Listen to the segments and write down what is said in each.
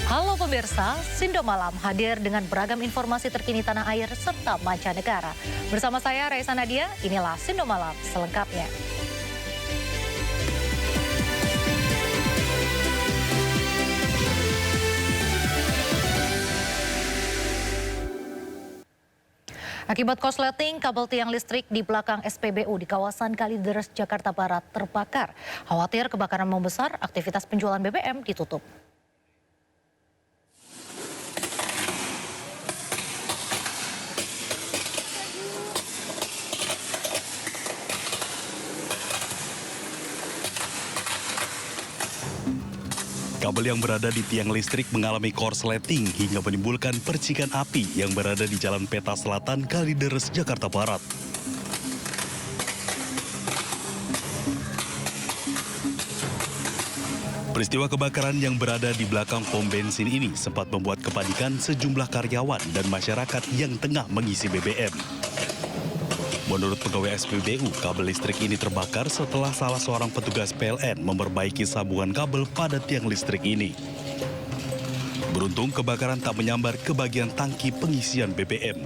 Halo pemirsa, Sindo Malam hadir dengan beragam informasi terkini tanah air serta mancanegara. Bersama saya Raisa Nadia, inilah Sindo Malam selengkapnya. Akibat korsleting, kabel tiang listrik di belakang SPBU di kawasan Kalideres, Jakarta Barat terbakar. Khawatir kebakaran membesar, aktivitas penjualan BBM ditutup. Kabel yang berada di tiang listrik mengalami korsleting hingga menimbulkan percikan api yang berada di Jalan Peta Selatan, Kalideres, Jakarta Barat. Peristiwa kebakaran yang berada di belakang pom bensin ini sempat membuat kepanikan sejumlah karyawan dan masyarakat yang tengah mengisi BBM. Menurut pegawai SPBU, kabel listrik ini terbakar setelah salah seorang petugas PLN memperbaiki sambungan kabel pada tiang listrik ini. Beruntung kebakaran tak menyambar ke bagian tangki pengisian BBM.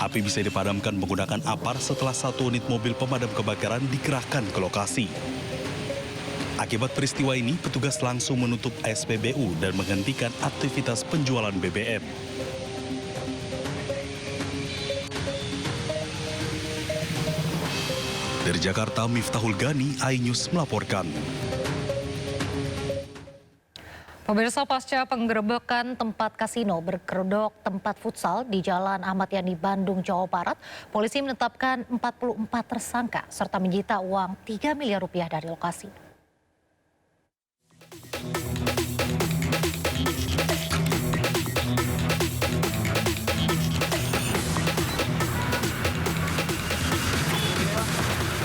Api bisa dipadamkan menggunakan apar setelah satu unit mobil pemadam kebakaran dikerahkan ke lokasi. Akibat peristiwa ini, petugas langsung menutup SPBU dan menghentikan aktivitas penjualan BBM. Dari Jakarta, Miftahul Gani, iNews melaporkan. Pemirsa, pasca penggerebekan tempat kasino berkedok tempat futsal di Jalan Ahmad Yani, Bandung, Jawa Barat, polisi menetapkan 44 tersangka serta menyita uang 3 miliar rupiah dari lokasi.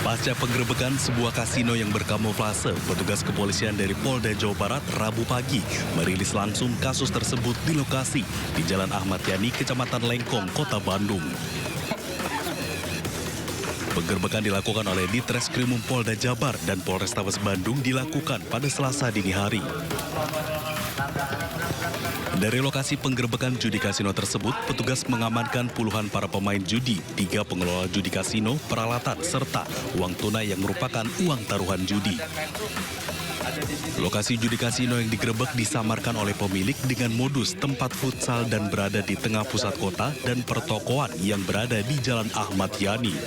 Pasca penggerebekan sebuah kasino yang berkamuflase, petugas kepolisian dari Polda Jawa Barat Rabu pagi merilis langsung kasus tersebut di lokasi di Jalan Ahmad Yani, Kecamatan Lengkong, Kota Bandung. Penggerebekan dilakukan oleh Ditreskrimum Polda Jabar dan Polrestabes Bandung dilakukan pada Selasa dini hari. Dari lokasi penggerebekan judi kasino tersebut, petugas mengamankan puluhan para pemain judi, 3 pengelola judi kasino, peralatan, serta uang tunai yang merupakan uang taruhan judi. Lokasi judi kasino yang digerebek disamarkan oleh pemilik dengan modus tempat futsal dan berada di tengah pusat kota dan pertokoan yang berada di Jalan Ahmad Yani.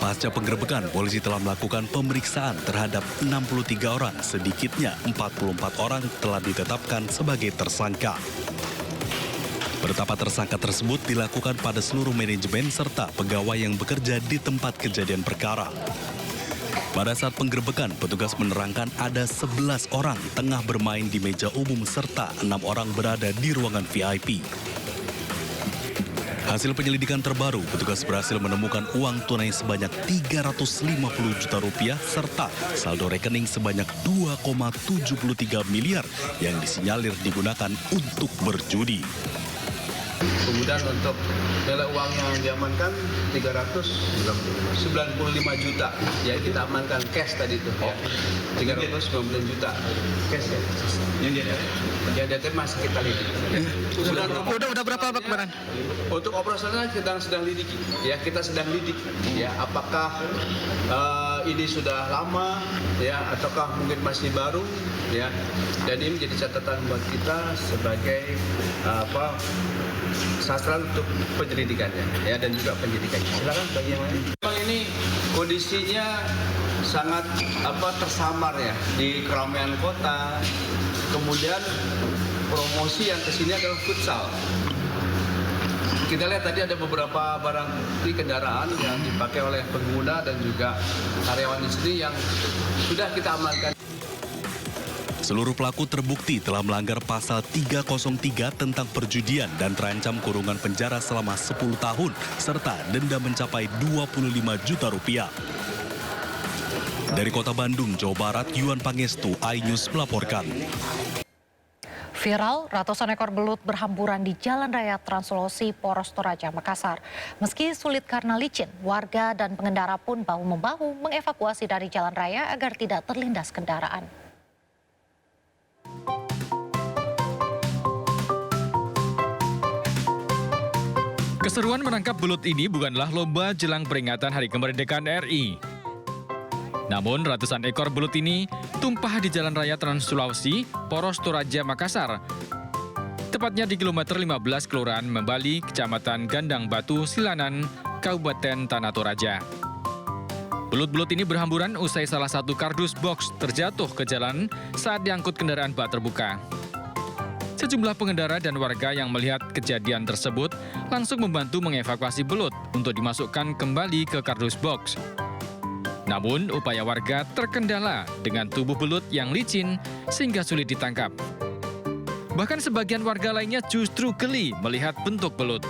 Pasca penggerebekan, polisi telah melakukan pemeriksaan terhadap 63 orang, sedikitnya 44 orang telah ditetapkan sebagai tersangka. Penetapan tersangka tersebut dilakukan pada seluruh manajemen serta pegawai yang bekerja di tempat kejadian perkara. Pada saat penggerebekan, petugas menerangkan ada 11 orang tengah bermain di meja umum serta 6 orang berada di ruangan VIP. Hasil penyelidikan terbaru, petugas berhasil menemukan uang tunai sebanyak 350 juta rupiah serta saldo rekening sebanyak 2,73 miliar yang disinyalir digunakan untuk berjudi. Kemudian untuk nilai uang yang diamankan 395 juta. Ya kita amankan cash tadi itu. Ya. 399 juta cash ya. Yang dia masih kita lidik. Udah berapa Pak kemarin? Untuk operasional kita sedang lidik. Ya kita sedang lidik. Ya apakah ini sudah lama ya ataukah mungkin masih baru ya. Dan ini menjadi catatan buat kita sebagai sasaran untuk penyelidikannya ya dan juga penyidikannya. Silakan bagi yang lain. Ini kondisinya sangat tersamar ya di keramaian kota. Kemudian promosi yang kesini adalah futsal. Kita lihat tadi ada beberapa barang bukti kendaraan yang dipakai oleh pengguna dan juga karyawan di sini yang sudah kita amankan. Seluruh pelaku terbukti telah melanggar pasal 303 tentang perjudian dan terancam kurungan penjara selama 10 tahun serta denda mencapai 25 juta rupiah. Dari Kota Bandung, Jawa Barat, Yuan Pangestu, iNews melaporkan. Viral, ratusan ekor belut berhamburan di Jalan Raya Trans Sulawesi, Poros Toraja, Makassar. Meski sulit karena licin, warga dan pengendara pun bahu-membahu mengevakuasi dari jalan raya agar tidak terlindas kendaraan. Keseruan menangkap belut ini bukanlah lomba jelang peringatan Hari Kemerdekaan RI. Namun ratusan ekor belut ini tumpah di Jalan Raya Trans Sulawesi, Poros Toraja, Makassar. Tepatnya di kilometer 15 Kelurahan Membali, Kecamatan Gandang Batu, Silanan, Kabupaten Tanah Toraja. Belut-belut ini berhamburan usai salah satu kardus box terjatuh ke jalan saat diangkut kendaraan bak terbuka. Sejumlah pengendara dan warga yang melihat kejadian tersebut langsung membantu mengevakuasi belut untuk dimasukkan kembali ke kardus box. Namun, upaya warga terkendala dengan tubuh belut yang licin sehingga sulit ditangkap. Bahkan sebagian warga lainnya justru geli melihat bentuk belut.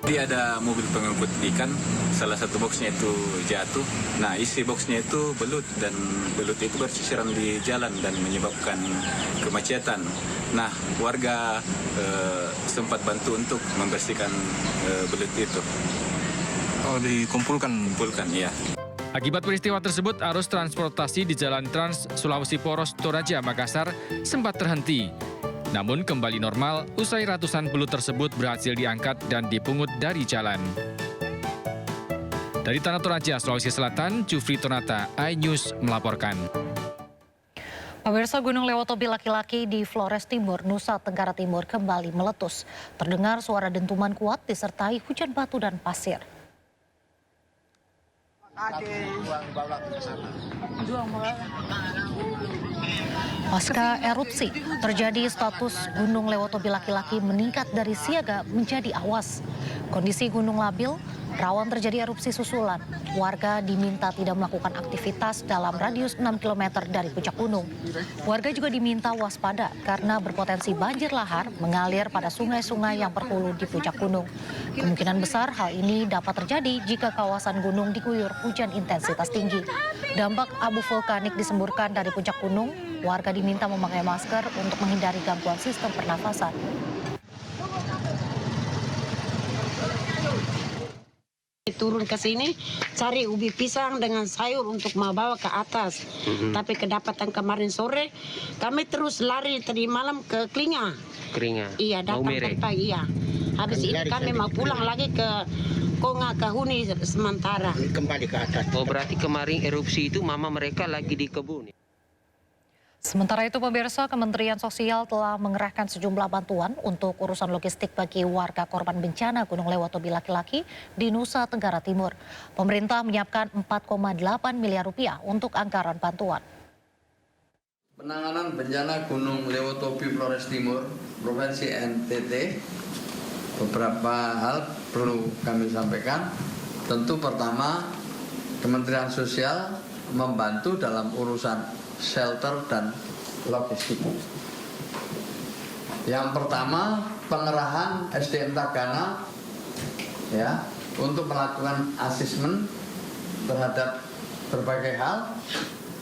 Jadi ada mobil pengangkut ikan, salah satu boxnya itu jatuh. Nah, isi boxnya itu belut, dan belut itu bersisiran di jalan dan menyebabkan kemacetan. Nah, warga sempat bantu untuk membersihkan belut itu. Oh, dikumpulkan? Kumpulkan, ya. Akibat peristiwa tersebut, arus transportasi di Jalan Trans Sulawesi Poros Toraja, Makassar sempat terhenti. Namun kembali normal usai ratusan belut tersebut berhasil diangkat dan dipungut dari jalan. Dari Tanah Toraja, Sulawesi Selatan, Jufri Tonata, iNews melaporkan. Pemirsa, Gunung Lewotobi laki-laki di Flores Timur, Nusa Tenggara Timur kembali meletus. Terdengar suara dentuman kuat disertai hujan batu dan pasir. Pasca erupsi, terjadi status Gunung Lewotobi laki-laki meningkat dari siaga menjadi awas. Kondisi gunung labil, rawan terjadi erupsi susulan. Warga diminta tidak melakukan aktivitas dalam radius 6 km dari puncak gunung. Warga juga diminta waspada karena berpotensi banjir lahar mengalir pada sungai-sungai yang berhulu di puncak gunung. Kemungkinan besar hal ini dapat terjadi jika kawasan gunung diguyur hujan intensitas tinggi. Dampak abu vulkanik disemburkan dari puncak gunung. Warga diminta memakai masker untuk menghindari gangguan sistem pernafasan. Turun ke sini cari ubi pisang dengan sayur untuk membawa ke atas. Tapi kedapatan kemarin sore kami terus lari tadi malam ke Klinga. Iya, datang pagi, iya. Habis ini kami mau pulang lagi ke Konga Kahuni sementara. Kembali ke atas. Oh, berarti kemarin erupsi itu mama mereka lagi di kebun. Sementara itu, pemirsa, Kementerian Sosial telah mengerahkan sejumlah bantuan untuk urusan logistik bagi warga korban bencana Gunung Lewotobi laki-laki di Nusa Tenggara Timur. Pemerintah menyiapkan 4,8 miliar rupiah untuk anggaran bantuan. Penanganan bencana Gunung Lewotobi Flores Timur, Provinsi NTT, beberapa hal perlu kami sampaikan. Tentu pertama, Kementerian Sosial membantu dalam urusan shelter dan logistik. Yang pertama, pengerahan SDM Tagana ya untuk melakukan asesmen terhadap berbagai hal,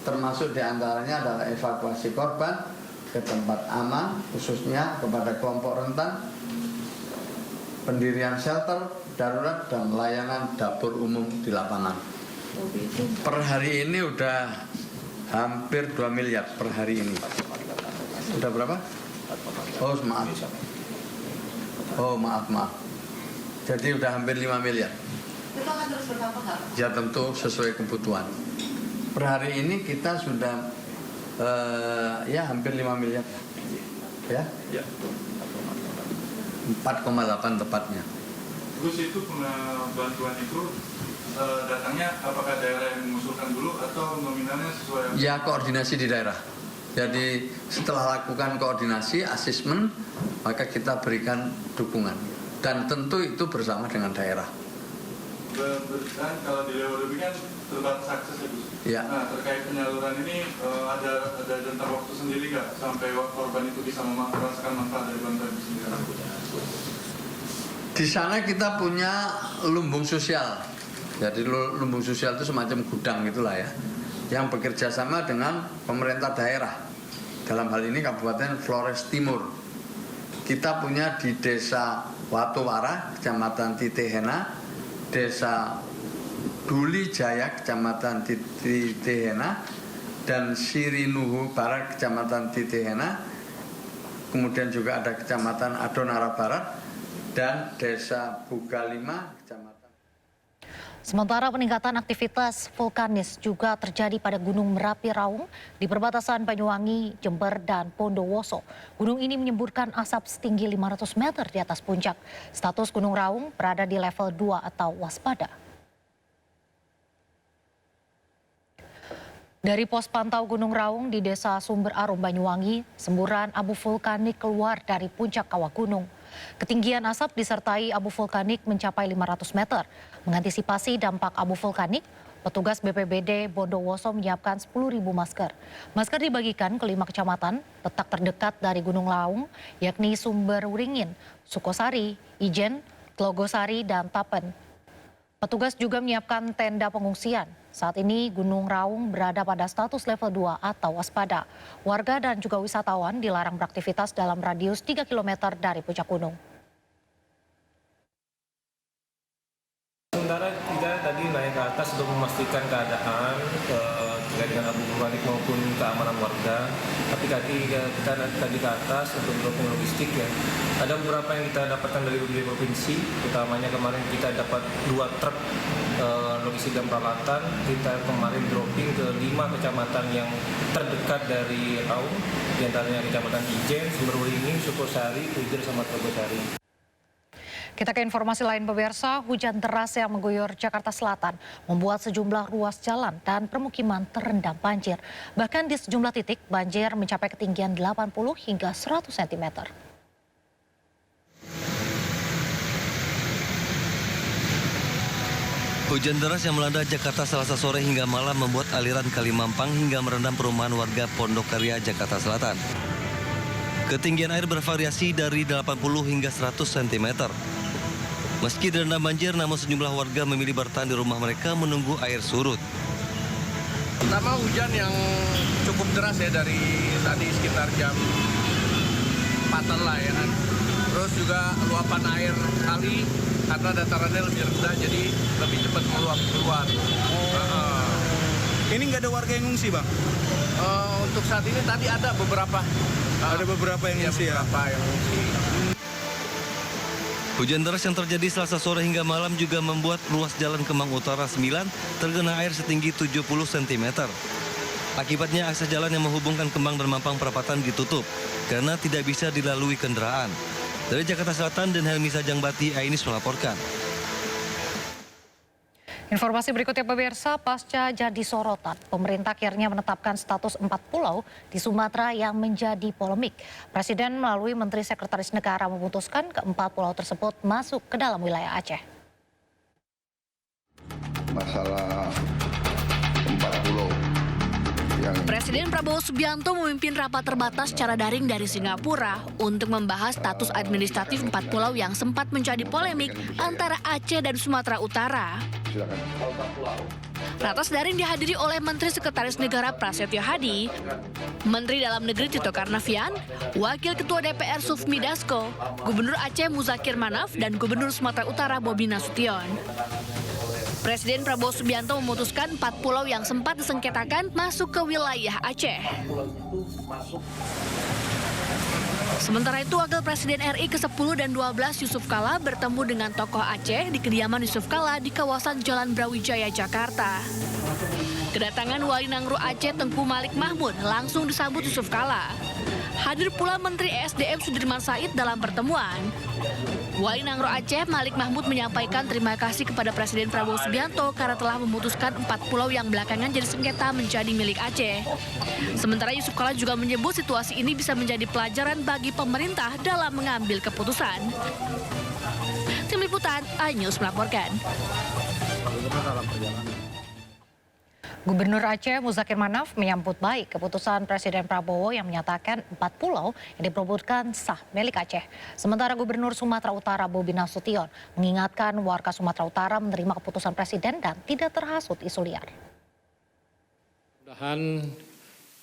termasuk diantaranya adalah evakuasi korban ke tempat aman, khususnya kepada kelompok rentan, pendirian shelter darurat dan layanan dapur umum di lapangan. Per hari ini udah hampir 2 miliar per hari ini. Udah berapa? Oh, maaf. Oh, maaf. Jadi udah hampir 5 miliar. Itu akan terus bertambah nggak? Ya tentu sesuai kebutuhan. Per hari ini kita sudah ya hampir 5 miliar. Ya? 4,8 tepatnya. Terus itu bantuan itu datangnya apakah daerah yang mengusulkan dulu atau nominalnya sesuai? Ya, koordinasi di daerah. Jadi setelah lakukan koordinasi, asesmen, maka kita berikan dukungan. Dan tentu itu bersama dengan daerah. Kalau di Lewotobi kan terbatas akses ya, Gus? Ya. Nah, terkait penyaluran ini ada jangka waktu sendiri nggak sampai korban itu bisa merasakan manfaat dari bantuan itu sendiri? Di sana kita punya lumbung sosial. Jadi lumbung sosial itu semacam gudang itulah ya, yang bekerja sama dengan pemerintah daerah. Dalam hal ini Kabupaten Flores Timur. Kita punya di Desa Watowara, Kecamatan Titihena, Desa Duli Jaya, Kecamatan Titihena, dan Sirinuhu Barat, Kecamatan Titihena, kemudian juga ada Kecamatan Adonara Barat, dan Desa Bugalima, Kecamatan. Sementara peningkatan aktivitas vulkanis juga terjadi pada Gunung Merapi Raung di perbatasan Banyuwangi, Jember, dan Bondowoso. Gunung ini menyemburkan asap setinggi 500 meter di atas puncak. Status Gunung Raung berada di level 2 atau waspada. Dari pos pantau Gunung Raung di Desa Sumber Arum, Banyuwangi, semburan abu vulkanik keluar dari puncak kawah gunung. Ketinggian asap disertai abu vulkanik mencapai 500 meter. Mengantisipasi dampak abu vulkanik, petugas BPBD Bondowoso menyiapkan 10.000 masker. Masker dibagikan ke 5 kecamatan letak terdekat dari Gunung Raung, yakni Sumber Wuringin, Sukosari, Ijen, Tlogosari, dan Tapen. Petugas juga menyiapkan tenda pengungsian. Saat ini Gunung Raung berada pada status level 2 atau waspada. Warga dan juga wisatawan dilarang beraktivitas dalam radius 3 km dari puncak gunung. Sementara kita tadi naik ke atas untuk memastikan keadaan terkait dengan abu vulkanik maupun keamanan warga. Tapi kita tadi ke atas untuk mendukung logistik ya. Ada beberapa yang kita dapatkan dari berbagai provinsi, utamanya kemarin kita dapat 2 truk logistik dan peralatan. Kita kemarin dropping ke 5 kecamatan yang terdekat dari Raung, di antaranya Kecamatan Ijen, Sumber Wuringin, Sukosari, Ijen, sama Tlogosari. Kita ke informasi lain pemirsa, hujan deras yang mengguyur Jakarta Selatan membuat sejumlah ruas jalan dan permukiman terendam banjir. Bahkan di sejumlah titik banjir mencapai ketinggian 80 hingga 100 cm. Hujan deras yang melanda Jakarta Selasa sore hingga malam membuat aliran Kali Mampang hingga merendam perumahan warga Pondok Karya, Jakarta Selatan. Ketinggian air bervariasi dari 80 hingga 100 cm. Meski direndam banjir, namun sejumlah warga memilih bertahan di rumah mereka menunggu air surut. Pertama hujan yang cukup deras ya dari tadi sekitar jam 4-an lah ya kan. Terus juga luapan air kali karena datarannya lebih rendah jadi lebih cepat meluap keluar. Ini nggak ada warga yang ngungsi, Bang? Untuk saat ini tadi ada beberapa. Ada beberapa yang ngungsi ya? Beberapa yang ngungsi. Hujan deras yang terjadi Selasa sore hingga malam juga membuat ruas jalan Kemang Utara 9 tergenang air setinggi 70 cm. Akibatnya akses jalan yang menghubungkan Kemang dan Mampang perapatan ditutup karena tidak bisa dilalui kendaraan. Dari Jakarta Selatan dan Helmi Sajangbati, Ainis melaporkan. Informasi berikutnya pemirsa, pasca jadi sorotan, pemerintah akhirnya menetapkan status 4 pulau di Sumatera yang menjadi polemik. Presiden melalui Menteri Sekretaris Negara memutuskan ke-4 pulau tersebut masuk ke dalam wilayah Aceh. Masalah 4 pulau. Presiden Prabowo Subianto memimpin rapat terbatas secara daring dari Singapura untuk membahas status administratif 4 pulau yang sempat menjadi polemik antara Aceh dan Sumatera Utara. Ratas daring dihadiri oleh Menteri Sekretaris Negara Prasetyo Hadi, Menteri Dalam Negeri Tito Karnavian, Wakil Ketua DPR Sufmi Dasko, Gubernur Aceh Muzakir Manaf, dan Gubernur Sumatera Utara Bobi Nasution. Presiden Prabowo Subianto memutuskan 4 pulau yang sempat disengketakan masuk ke wilayah Aceh. Sementara itu, Wakil Presiden RI ke-10 dan 12 Yusuf Kala bertemu dengan tokoh Aceh di kediaman Yusuf Kala di kawasan Jalan Brawijaya, Jakarta. Kedatangan Wali Nangro Aceh Tengku Malik Mahmud langsung disambut Yusuf Kala. Hadir pula Menteri ESDM Sudirman Said dalam pertemuan. Wali Nangro Aceh Malik Mahmud menyampaikan terima kasih kepada Presiden Prabowo Subianto karena telah memutuskan 4 pulau yang belakangan jadi sengketa menjadi milik Aceh. Sementara Yusuf Kala juga menyebut situasi ini bisa menjadi pelajaran bagi pemerintah dalam mengambil keputusan. Tim Liputan, iNews melaporkan. Gubernur Aceh Muzakir Manaf menyambut baik keputusan Presiden Prabowo yang menyatakan 4 pulau yang diperebutkan sah milik Aceh. Sementara Gubernur Sumatera Utara Bobi Nasution mengingatkan warga Sumatera Utara menerima keputusan Presiden dan tidak terhasut isu liar. Mudah-mudahan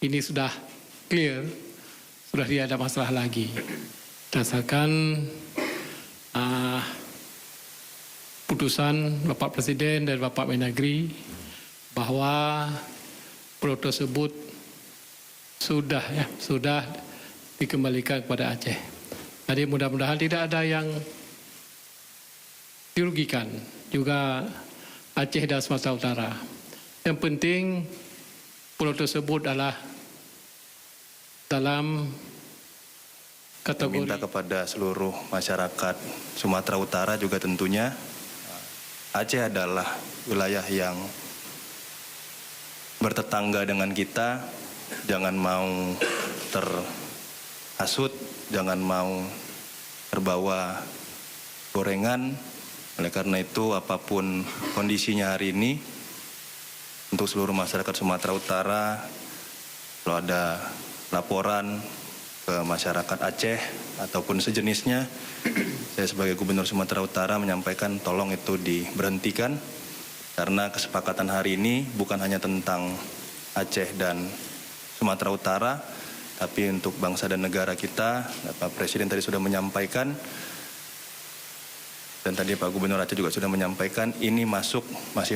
ini sudah clear, sudah tidak ada masalah lagi. Berdasarkan putusan Bapak Presiden dan Bapak Mendagri bahwa pulau tersebut sudah dikembalikan kepada Aceh. Jadi mudah-mudahan tidak ada yang dirugikan, juga Aceh dan Sumatera Utara. Yang penting pulau tersebut adalah dalam kategori. Minta kepada seluruh masyarakat Sumatera Utara juga tentunya Aceh adalah wilayah yang bertetangga dengan kita. Jangan mau terhasut, jangan mau terbawa gorengan. Oleh karena itu apapun kondisinya hari ini, untuk seluruh masyarakat Sumatera Utara, kalau ada laporan ke masyarakat Aceh ataupun sejenisnya, saya sebagai Gubernur Sumatera Utara menyampaikan tolong itu diberhentikan, karena kesepakatan hari ini bukan hanya tentang Aceh dan Sumatera Utara, tapi untuk bangsa dan negara kita. Pak Presiden tadi sudah menyampaikan, dan tadi Pak Gubernur Aceh juga sudah menyampaikan, ini masih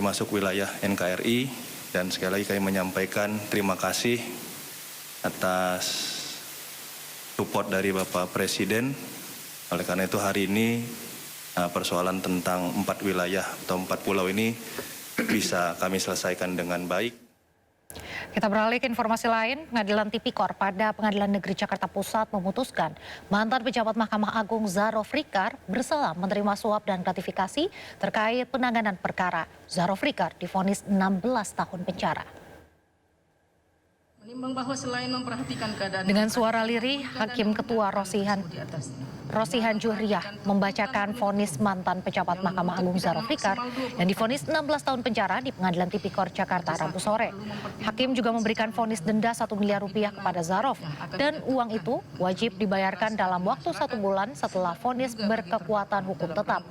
masuk wilayah NKRI, dan sekali lagi kami menyampaikan terima kasih atas support dari Bapak Presiden. Oleh karena itu hari ini persoalan tentang 4 wilayah atau 4 pulau ini bisa kami selesaikan dengan baik. Kita beralih ke informasi lain. Pengadilan Tipikor pada Pengadilan Negeri Jakarta Pusat memutuskan mantan pejabat Mahkamah Agung Zarof Rikar bersalah menerima suap dan gratifikasi terkait penanganan perkara. Zarof Rikar divonis 16 tahun penjara. Menimbang bahwa selain memperhatikan keadaan dengan suara lirih, Hakim Ketua Rosihan Juhriyah membacakan vonis mantan pejabat Mahkamah Agung Zarof Rikar yang divonis 16 tahun penjara di Pengadilan Tipikor Jakarta Rabu sore. Hakim juga memberikan vonis denda 1 miliar rupiah kepada Zarof, dan uang itu wajib dibayarkan dalam waktu 1 bulan setelah vonis berkekuatan hukum tetap.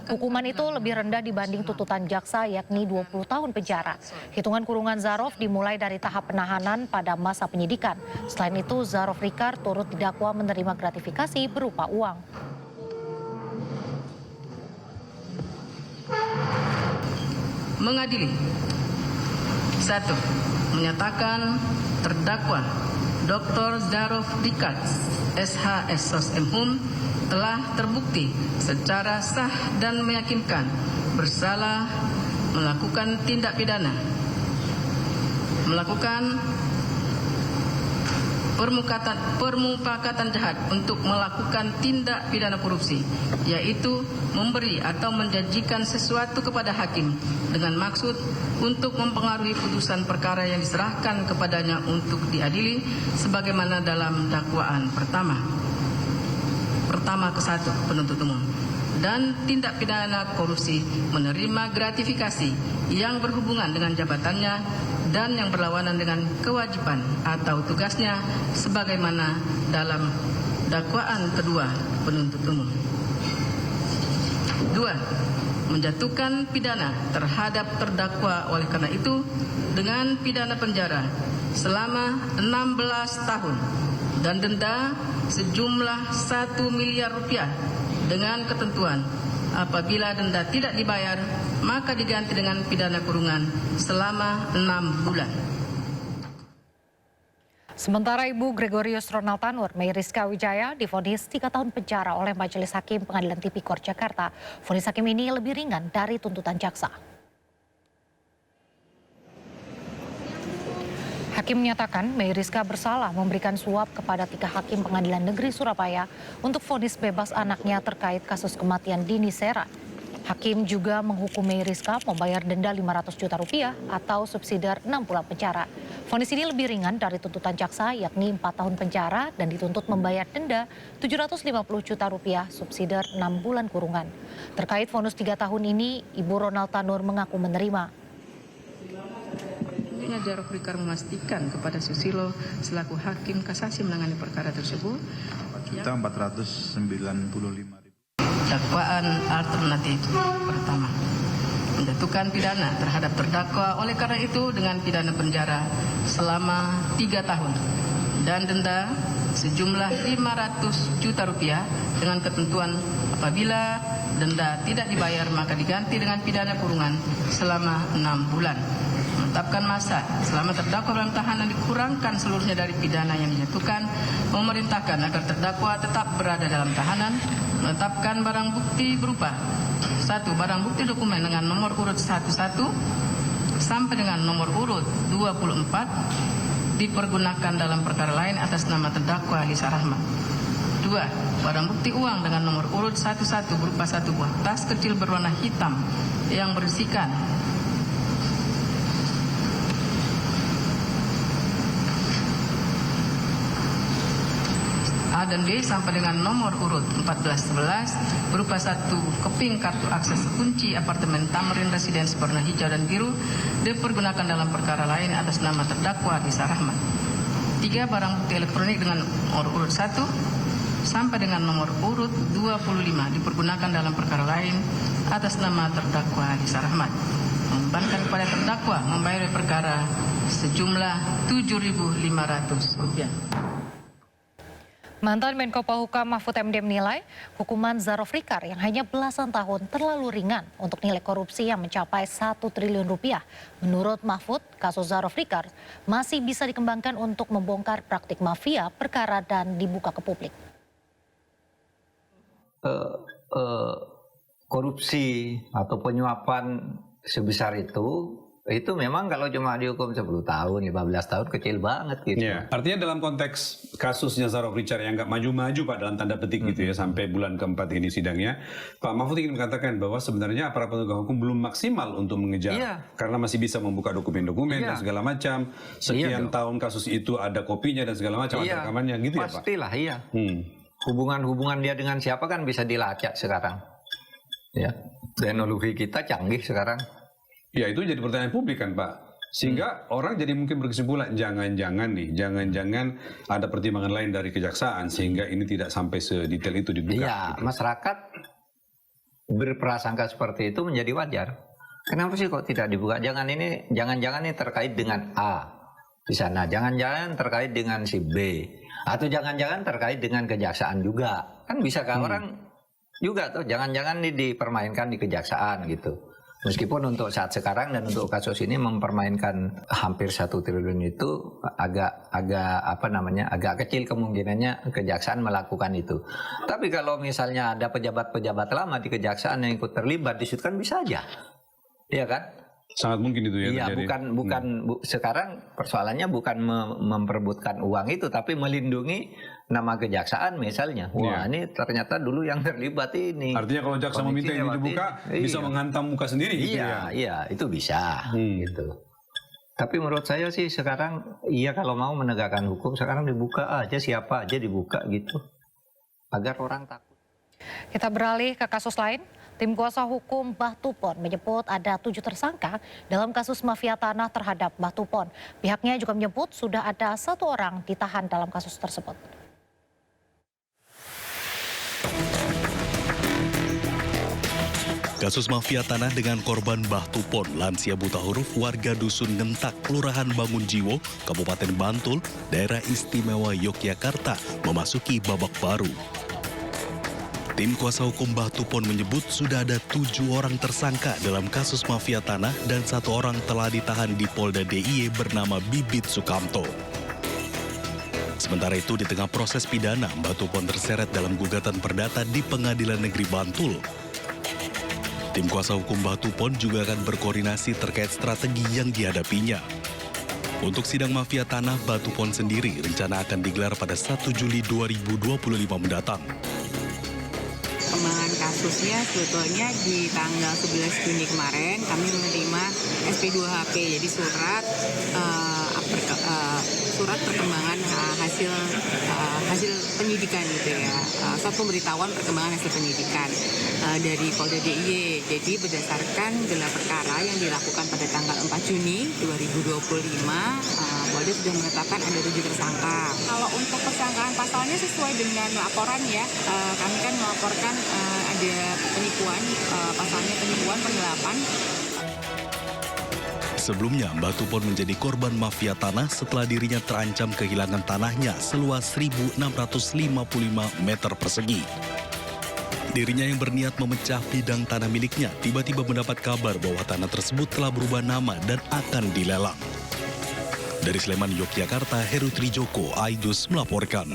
Hukuman itu lebih rendah dibanding tuntutan jaksa, yakni 20 tahun penjara. Hitungan kurungan Zarof dimulai dari tahap penahanan pada masa penyidikan. Selain itu, Zarof Rikar turut didakwa menerima gratifikasi berupa uang. Mengadili. 1. Menyatakan terdakwa Dr. Zarof Rikar SHS SOSMHUM telah terbukti secara sah dan meyakinkan bersalah melakukan tindak pidana, melakukan permufakatan jahat untuk melakukan tindak pidana korupsi, yaitu memberi atau menjanjikan sesuatu kepada hakim dengan maksud untuk mempengaruhi putusan perkara yang diserahkan kepadanya untuk diadili sebagaimana dalam dakwaan pertama ke-1 penuntut umum, dan tindak pidana korupsi menerima gratifikasi yang berhubungan dengan jabatannya dan yang berlawanan dengan kewajiban atau tugasnya sebagaimana dalam dakwaan kedua penuntut umum. 2. Menjatuhkan pidana terhadap terdakwa oleh karena itu dengan pidana penjara selama 16 tahun dan denda sejumlah 1 miliar rupiah dengan ketentuan apabila denda tidak dibayar maka diganti dengan pidana kurungan selama 6 bulan. Sementara Ibu Gregorius Ronald Tanur, Mayriska Wijaya divonis 3 tahun penjara oleh Majelis Hakim Pengadilan Tipikor Jakarta. Vonis hakim ini lebih ringan dari tuntutan jaksa. Hakim menyatakan Mayriska bersalah memberikan suap kepada 3 hakim Pengadilan Negeri Surabaya untuk vonis bebas anaknya terkait kasus kematian Dini Sera. Hakim juga menghukum Mayriska membayar denda 500 juta rupiah atau subsidiar 6 bulan penjara. Vonis ini lebih ringan dari tuntutan jaksa, yakni 4 tahun penjara dan dituntut membayar denda 750 juta rupiah subsidiar 6 bulan kurungan. Terkait vonis 3 tahun ini, Ibu Ronald Tanur mengaku menerima. Zarof Rikar memastikan kepada Susilo selaku hakim kasasi menangani perkara tersebut. Kita 495.000. Dakwaan alternatif pertama, menjatuhkan pidana terhadap terdakwa oleh karena itu dengan pidana penjara selama 3 tahun dan denda sejumlah 500 juta rupiah dengan ketentuan apabila denda tidak dibayar maka diganti dengan pidana kurungan selama 6 bulan. menetapkan masa selama terdakwa dalam tahanan dikurangkan seluruhnya dari pidana yang dijatuhkan, memerintahkan agar terdakwa tetap berada dalam tahanan, menetapkan barang bukti berupa 1. Barang bukti dokumen dengan nomor urut 11 sampai dengan nomor urut 24 dipergunakan dalam perkara lain atas nama terdakwa Lisa Rahmat. 2. Barang bukti uang dengan nomor urut 11 berupa 1 buah tas kecil berwarna hitam yang berisikan A dan D sampai dengan nomor urut 1411 berupa 1 keping kartu akses kunci apartemen Tamrin Residence warna hijau dan biru dipergunakan dalam perkara lain atas nama terdakwa Lisa Rahmat. 3. Barang bukti elektronik dengan nomor urut 1 sampai dengan nomor urut 25 dipergunakan dalam perkara lain atas nama terdakwa Lisa Rahmat. Membebankan kepada terdakwa membayar perkara sejumlah Rp7.500. Mantan Menko Polhukam Mahfud MD menilai hukuman Zarofrikar yang hanya belasan tahun terlalu ringan untuk nilai korupsi yang mencapai 1 triliun rupiah. Menurut Mahfud, kasus Zarofrikar masih bisa dikembangkan untuk membongkar praktik mafia perkara dan dibuka ke publik. Korupsi atau penyuapan sebesar itu memang kalau cuma dihukum 10 tahun, 15 tahun kecil banget gitu. Ya, artinya dalam konteks kasusnya Zarofrikar yang nggak maju-maju Pak dalam tanda petik gitu ya sampai bulan keempat ini sidangnya, Pak Mahfud ingin mengatakan bahwa sebenarnya aparat penegak hukum belum maksimal untuk mengejar karena masih bisa membuka dokumen-dokumen dan segala macam. Sekian tahun kasus itu ada kopinya dan segala macam ada rekamannya gitu ya Pak? Pastilah iya. Hubungan-hubungan dia dengan siapa kan bisa dilacak sekarang. Ya, teknologi kita canggih sekarang. Ya itu jadi pertanyaan publik kan Pak. Sehingga orang jadi mungkin berkesimpulan jangan-jangan ada pertimbangan lain dari kejaksaan sehingga ini tidak sampai sedetail itu dibuka. Iya, gitu. Masyarakat berprasangka seperti itu menjadi wajar. Kenapa sih kok tidak dibuka? Jangan-jangan ini terkait dengan A di sana, jangan-jangan terkait dengan si B, atau jangan-jangan terkait dengan kejaksaan juga. Kan bisa kan orang juga tuh, jangan-jangan ini dipermainkan di kejaksaan gitu. Meskipun untuk saat sekarang dan untuk kasus ini mempermainkan hampir 1 triliun itu agak kecil kemungkinannya kejaksaan melakukan itu. Tapi kalau misalnya ada pejabat-pejabat lama di kejaksaan yang ikut terlibat di situ kan bisa aja, iya kan? Sangat mungkin itu ya. Iya, sekarang persoalannya bukan memperebutkan uang itu, tapi melindungi nama kejaksaan misalnya. Wah, ini ternyata dulu yang terlibat ini. Artinya kalau jaksa meminta ini dibuka, bisa menghantam muka sendiri gitu ya? Iya, itu bisa. Gitu. Tapi menurut saya sih sekarang, kalau mau menegakkan hukum, sekarang dibuka aja, siapa aja dibuka gitu. Agar orang takut. Kita beralih ke kasus lain. Tim kuasa hukum Mbah Tupon menyebut ada 7 tersangka dalam kasus mafia tanah terhadap Mbah Tupon. Pihaknya juga menyebut sudah ada 1 orang ditahan dalam kasus tersebut. Kasus mafia tanah dengan korban Mbah Tupon, lansia buta huruf warga Dusun Ngentak, Kelurahan Bangunjiwo, Kabupaten Bantul, Daerah Istimewa Yogyakarta, memasuki babak baru. Tim kuasa hukum Mbah Tupon menyebut sudah ada 7 orang tersangka dalam kasus mafia tanah dan 1 orang telah ditahan di Polda DIY bernama Bibit Sukamto. Sementara itu di tengah proses pidana, Mbah Tupon terseret dalam gugatan perdata di Pengadilan Negeri Bantul. Tim kuasa hukum Mbah Tupon juga akan berkoordinasi terkait strategi yang dihadapinya. Untuk sidang mafia tanah Mbah Tupon sendiri rencana akan digelar pada 1 Juli 2025 mendatang. Perkembangan kasusnya sebetulnya di tanggal 11 Juni kemarin kami menerima SP2HP, jadi surat perkembangan hasil penyidikan gitu ya, surat pemberitahuan perkembangan hasil penyidikan dari Polda DIY. Jadi berdasarkan gelar perkara yang dilakukan pada tanggal 4 Juni 2025, Polda sudah menetapkan ada 7 tersangka. Kalau untuk persangkaan pasalnya sesuai dengan laporan ya, kami kan melaporkan ada penipuan, pasalnya penipuan, penggelapan. Sebelumnya, Mbah Tupon menjadi korban mafia tanah setelah dirinya terancam kehilangan tanahnya seluas 1.655 meter persegi. Dirinya yang berniat memecah bidang tanah miliknya tiba-tiba mendapat kabar bahwa tanah tersebut telah berubah nama dan akan dilelang. Dari Sleman, Yogyakarta, Heru Trijoko, Aidus melaporkan.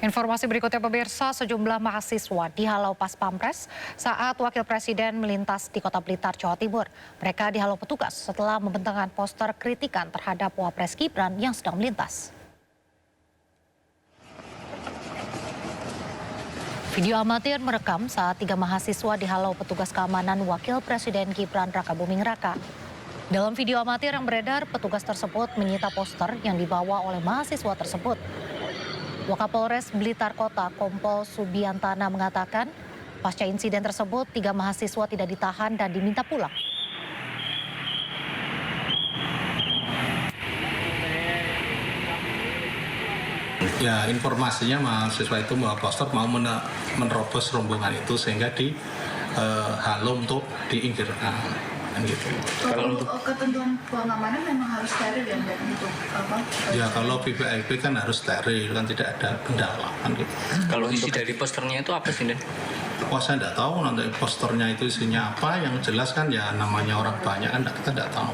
Informasi berikutnya pemirsa, sejumlah mahasiswa dihalau pas Pampres saat Wakil Presiden melintas di Kota Blitar, Jawa Timur. Mereka dihalau petugas setelah membentangkan poster kritikan terhadap Wapres Gibran yang sedang melintas. Video amatir merekam saat 3 mahasiswa dihalau petugas keamanan Wakil Presiden Gibran Rakabuming Raka. Dalam video amatir yang beredar, petugas tersebut menyita poster yang dibawa oleh mahasiswa tersebut. Wakapolres Blitar Kota Kompol Subiantana mengatakan, pasca insiden tersebut 3 mahasiswa tidak ditahan dan diminta pulang. Ya, informasinya mahasiswa itu membawa poster mau menerobos rombongan itu sehingga dihalau untuk diinggirkan. Gitu. Kalau untuk ketentuan pengamanan memang harus steril ya untuk apa? Ya kalau VVIP kan harus steril, kan tidak ada kendala kan gitu. Kalau isi dari posternya itu apa sih, Den? Wah, saya tidak tahu nanti posternya itu isinya apa. Yang jelas kan ya namanya orang banyak kan kita tidak tahu.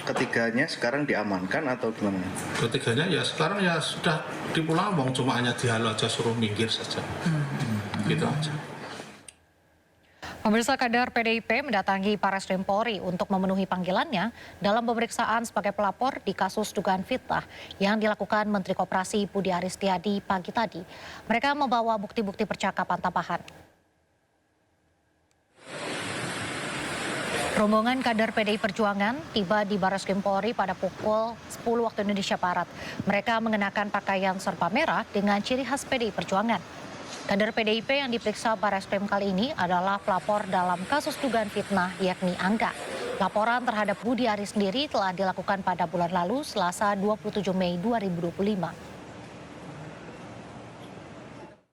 Ketiganya sekarang diamankan atau gimana? Ketiganya ya sekarang ya sudah dipulang, cuma hanya dihalau aja, suruh minggir saja. Gitu aja. Pemirsa, kader PDIP mendatangi Barreskrim Polri untuk memenuhi panggilannya dalam pemeriksaan sebagai pelapor di kasus dugaan fitnah yang dilakukan Menteri Koperasi Budi Aristiadi pagi tadi. Mereka membawa bukti-bukti percakapan tambahan. Rombongan kader PDI Perjuangan tiba di Barreskrim Polri pada pukul 10 waktu Indonesia Barat. Mereka mengenakan pakaian serba merah dengan ciri khas PDI Perjuangan. Kader PDIP yang diperiksa Barreskrim kali ini adalah pelapor dalam kasus dugaan fitnah yakni Angga. Laporan terhadap Budi Ari sendiri telah dilakukan pada bulan lalu Selasa 27 Mei 2025.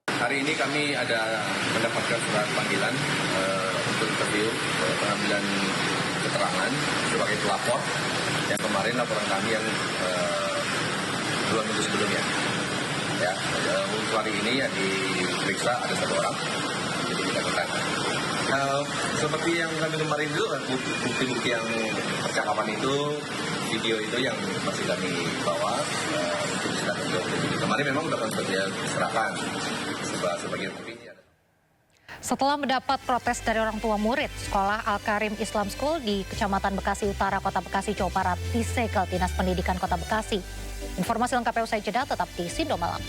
Hari ini kami ada mendapatkan surat panggilan untuk interview pengambilan keterangan sebagai pelapor yang kemarin laporan kami yang 2 minggu sebelumnya. Ya, untuk hari ini yang diperiksa ada 1 orang, jadi kita ketemu. Seperti yang kami kemarin itu, bukti-bukti yang percakapan itu, video itu yang masih kami bawa untuk diserahkan ke publik. Kemarin memang sudah diserahkan sebagian bukti. Setelah mendapat protes dari orang tua murid, Sekolah Al-Karim Islam School di Kecamatan Bekasi Utara, Kota Bekasi, Jawa Barat disegel Dinas Pendidikan Kota Bekasi. Informasi lengkapnya usai jeda, tetap di Sindo Malam.